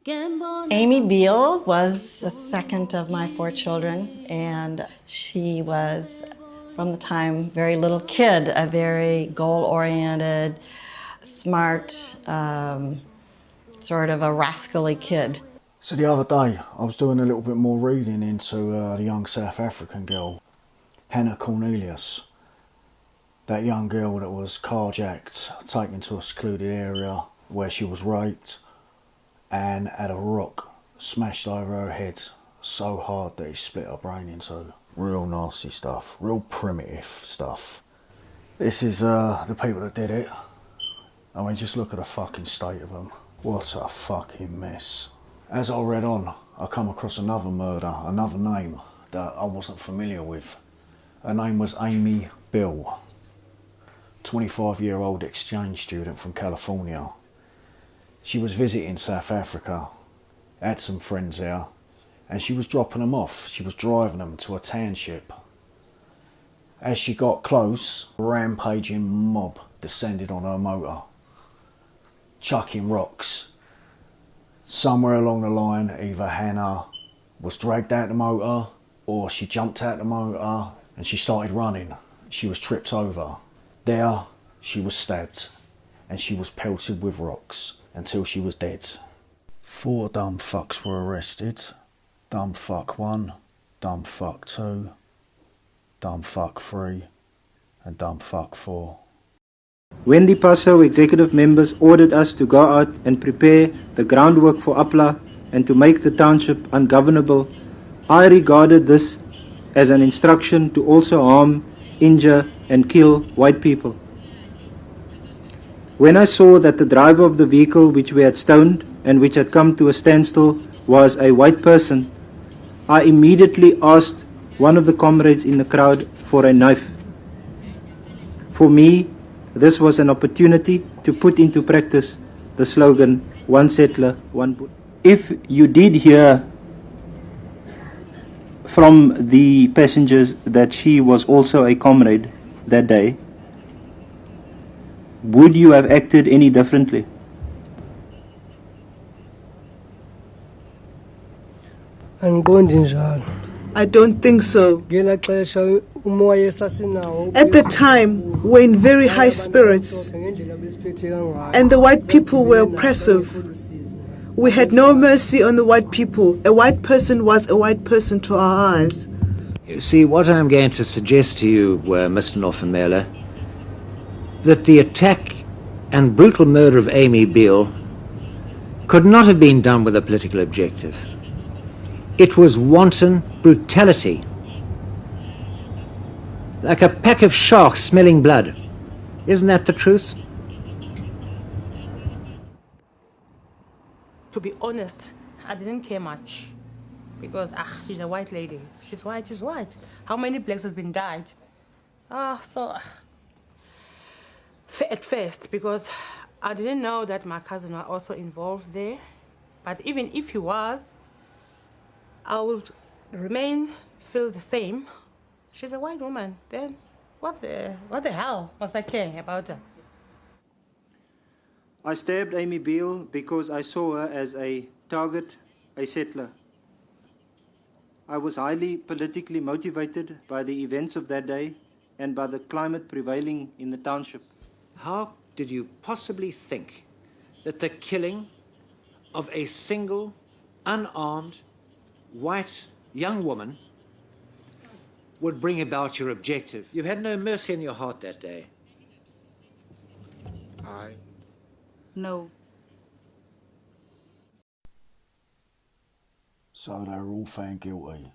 Amy Biehl was the second of my 4 children, and she was, from the time very little kid, a very goal-oriented, smart, sort of a rascally kid. So the other day, I was doing a little bit more reading into the young South African girl, Hannah Cornelius. That young girl that was carjacked, taken to a secluded area where she was raped and had a rock smashed over her head so hard that it split her brain into. Real nasty stuff, real primitive stuff. This is the people that did it. I mean, just look at the fucking state of them. What a fucking mess. As I read on, I come across another murder, another name that I wasn't familiar with. Her name was Amy Biehl, 25-year-old exchange student from California. She was visiting South Africa, had some friends there, and she was dropping them off. She was driving them to a township. As she got close, a rampaging mob descended on her motor, chucking rocks. Somewhere along the line, either Hannah was dragged out the motor or she jumped out the motor and she started running. She was tripped over. There, she was stabbed and she was pelted with rocks until she was dead. 4 dumb fucks were arrested. Dumb fuck 1, dumb fuck 2, dumb fuck 3 and dumb fuck 4. When the PASO executive members ordered us to go out and prepare the groundwork for APLA and to make the township ungovernable, I regarded this as an instruction to also harm, injure and kill white people. When I saw that the driver of the vehicle which we had stoned and which had come to a standstill was a white person, I immediately asked one of the comrades in the crowd for a knife. For me, this was an opportunity to put into practice the slogan, one settler, one boot. If you did hear from the passengers that she was also a comrade that day, would you have acted any differently? I don't think so. At the time, we're in very high spirits, and the white people were oppressive. We had no mercy on the white people. A white person was a white person to our eyes. You see, what I'm going to suggest to you, Mr. Norfenmehler, that the attack and brutal murder of Amy Biehl could not have been done with a political objective. It was wanton brutality, like a pack of sharks smelling blood. Isn't that the truth? To be honest, I didn't care much because she's a white lady. She's white, she's white. How many blacks have been died? At first, because I didn't know that my cousin was also involved there. But even if he was, I would feel the same. She's a white woman. Then what the hell must I care about her? I stabbed Amy Biehl because I saw her as a target, a settler. I was highly politically motivated by the events of that day and by the climate prevailing in the township. How did you possibly think that the killing of a single, unarmed, white young woman would bring about your objective? You had no mercy in your heart that day. Aye. No. So they were all found guilty,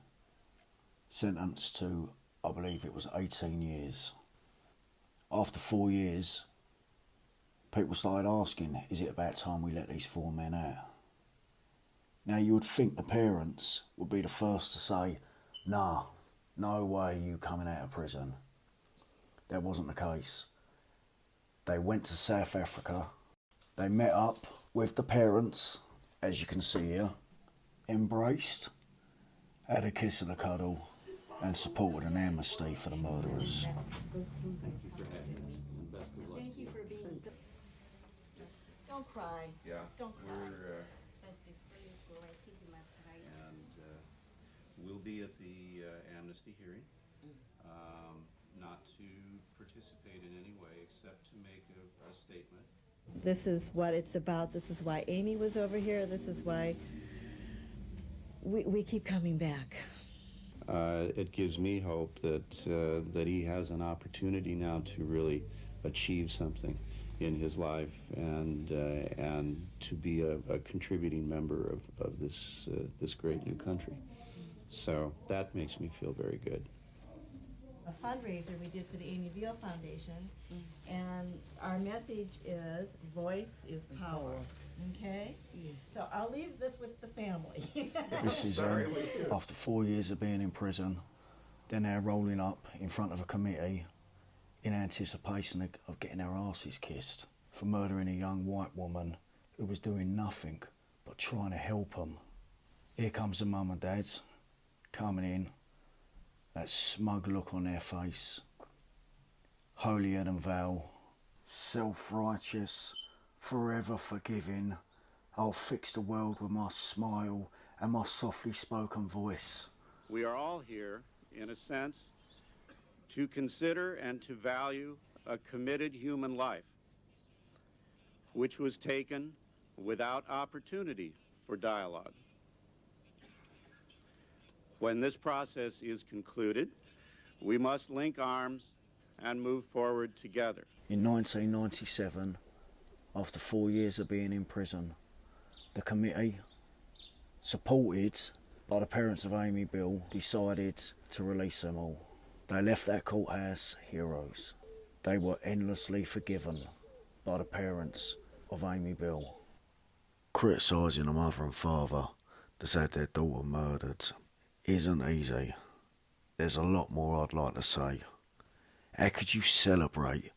sentenced to, I believe it was 18 years. After 4 years, people started asking, is it about time we let these 4 men out? Now you would think the parents would be the first to say, nah, no way you coming out of prison. That wasn't the case. They went to South Africa, they met up with the parents, as you can see here, embraced, had a kiss and a cuddle, and supported an amnesty for the murderers. Thank you for being so... Don't cry. Yeah. Don't cry. And we'll be at the amnesty hearing, not to participate in any way except to make a statement. This is what it's about. This is why Amy was over here. This is why we keep coming back. It gives me hope that that he has an opportunity now to really achieve something in his life and to be a contributing member of this this great new country. So that makes me feel very good. A fundraiser we did for the Amy Biehl Foundation, and our message is voice is power. Okay? So I'll leave this with the family. This is after 4 years of being in prison. They're now rolling up in front of a committee in anticipation of getting our asses kissed for murdering a young white woman who was doing nothing but trying to help them. Here comes the mum and dads coming in, that smug look on their face, holier than thou, self-righteous, forever forgiving. I'll fix the world with my smile and my softly spoken voice. We are all here, in a sense, to consider and to value a committed human life, which was taken without opportunity for dialogue. When this process is concluded, we must link arms and move forward together. In 1997, after 4 years of being in prison, the committee, supported by the parents of Amy Biehl, decided to release them all. They left that courthouse heroes. They were endlessly forgiven by the parents of Amy Biehl. Criticising a mother and father that's had their daughter murdered isn't easy. There's a lot more I'd like to say. How could you celebrate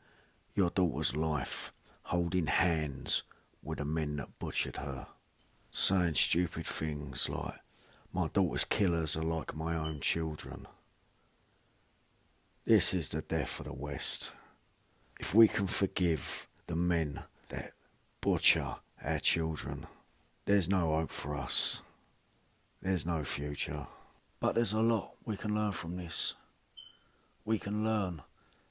your daughter's life holding hands with the men that butchered her? Saying stupid things like, my daughter's killers are like my own children. This is the death of the West. If we can forgive the men that butcher our children, there's no hope for us. There's no future. But there's a lot we can learn from this. We can learn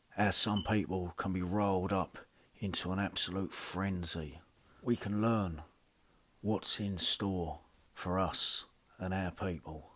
how some people can be rolled up into an absolute frenzy. We can learn what's in store for us and our people.